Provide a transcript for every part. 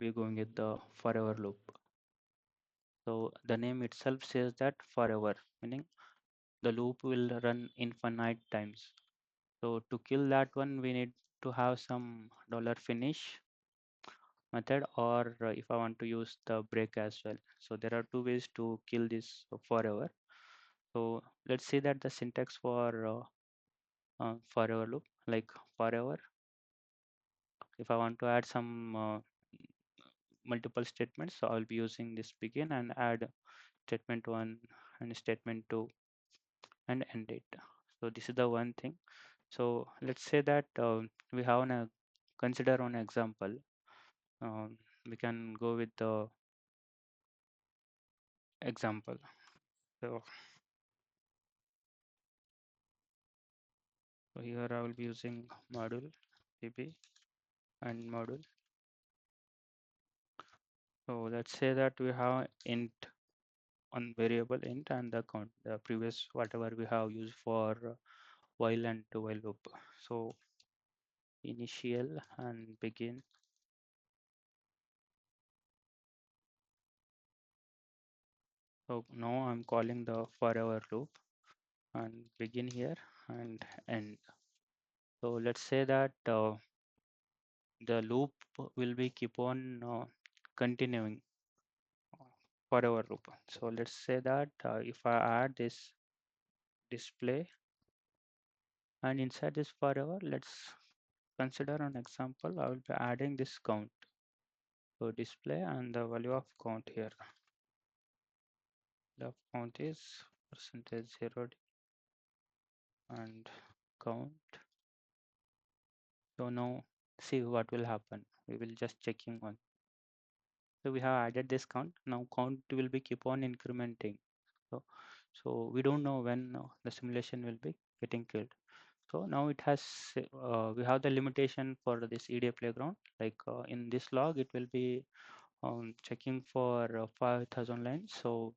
we're going with the forever loop. So the name itself says that forever, meaning the loop will run infinite times. So to kill that one, we need to have some dollar finish method, or if I want to use the break as well. So there are two ways to kill this forever. So let's see that the syntax for forever loop, like forever. If I want to add some multiple statements, so I'll be using this begin and add statement one and statement two and end it. So this is the one thing. So let's say that we have a consider one example. Um, we can go with the example. So here I will be using module db and module. So let's say that we have int on variable int and the count, the previous whatever we have used for while and to while loop. So initial and begin. So now I'm calling the forever loop and begin here and end. So let's say that the loop will be keep on continuing forever loop. So let's say that if I add this display and inside this forever, let's consider an example. I will be adding this count. So display and the value of count here. The count is percentage 0 and count. So now see what will happen. We will just checking on. So we have added this count. Now count will be keep on incrementing. So, so we don't know when the simulation will be getting killed. So now it has we have the limitation for this EDA playground. Like in this log, it will be checking for 5,000 lines. So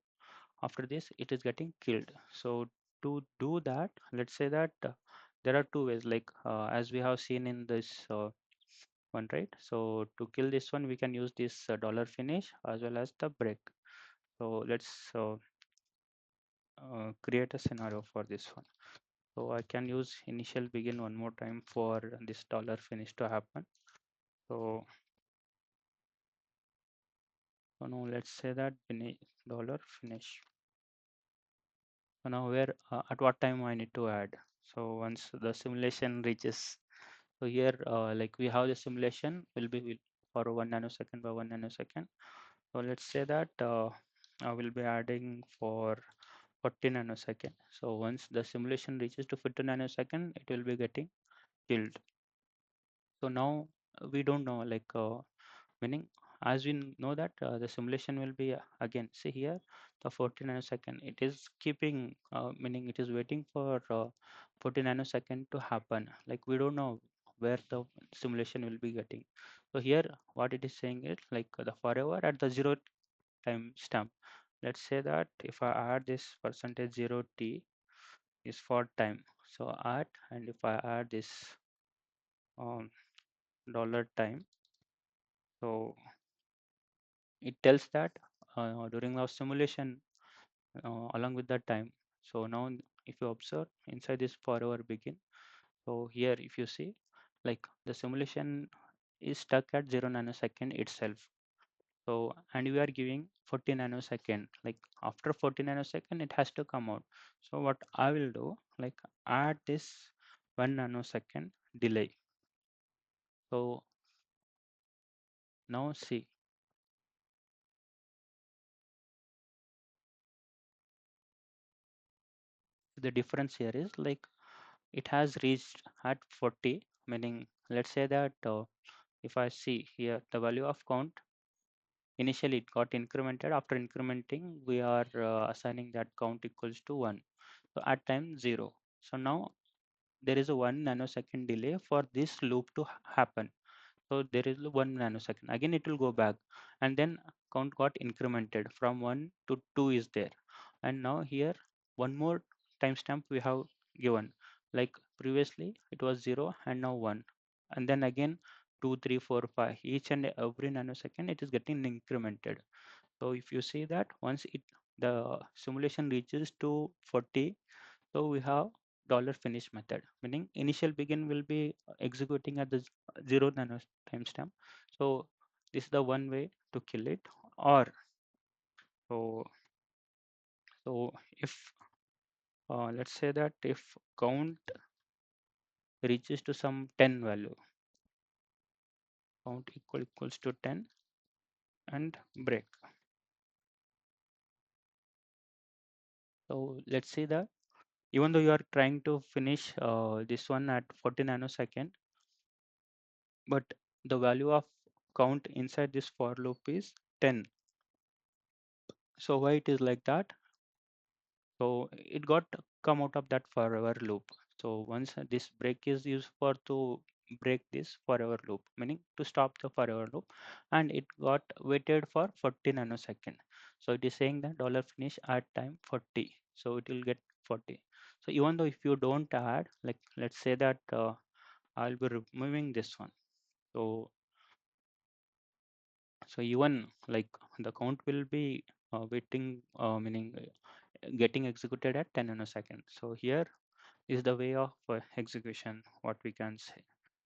after this, it is getting killed. So to do that, let's say that there are two ways. Like as we have seen in this one, right? So to kill this one, we can use this dollar finish as well as the break. So let's create a scenario for this one. So I can use initial begin one more time for this dollar finish to happen. So, so now let's say that finish dollar finish. So now where at what time I need to add. So once the simulation reaches, so here like we have the simulation will be for 1 nanosecond by 1 nanosecond. So let's say that I will be adding for 40 nanosecond. So once the simulation reaches to 50 nanosecond, it will be getting killed. So now we don't know, like meaning as we know that the simulation will be again, see here the 40 nanosecond, it is keeping meaning it is waiting for 40 nanosecond to happen. Like we don't know where the simulation will be getting. So here what it is saying is like the forever at the zero time stamp. Let's say that if I add this percentage 0t is for time. So add, and if I add this um, dollar time, so it tells that during our simulation along with that time. So now if you observe inside this forever begin, so here if you see like the simulation is stuck at 0 nanosecond itself. So and we are giving 40 nanosecond, like after 40 nanosecond it has to come out. So what I will do, like add this 1 nanosecond delay. So now see the difference here is like it has reached at 40, meaning let's say that if I see here the value of count, initially it got incremented. After incrementing, we are assigning that count equals to 1. So at time 0. So now there is a 1 nanosecond delay for this loop to happen. So there is 1 nanosecond. Again, it will go back, and then count got incremented from 1 to 2 is there. And now here one more timestamp we have given. Like previously it was 0 and now 1. And then again 2, 3, 4, 5, each and every nanosecond it is getting incremented. So if you see that once it the simulation reaches to 40, so we have dollar finish method, meaning initial begin will be executing at the 0 nano timestamp. So this is the one way to kill it. Or so so if let's say that if count reaches to some 10 value, count equals to 10 and break. So let's see that even though you are trying to finish this one at 40 nanosecond, but the value of count inside this for loop is 10. So why it is like that? So it got come out of that forever loop. So once this break is used for to break this forever loop, meaning to stop the forever loop, and it got waited for 40 nanosecond. So it is saying that dollar finish at time 40. So it will get 40. So even though if you don't add, like let's say that I'll be removing this one. So so even like the count will be waiting, meaning getting executed at 10 nanoseconds. So here is the way of execution, what we can say.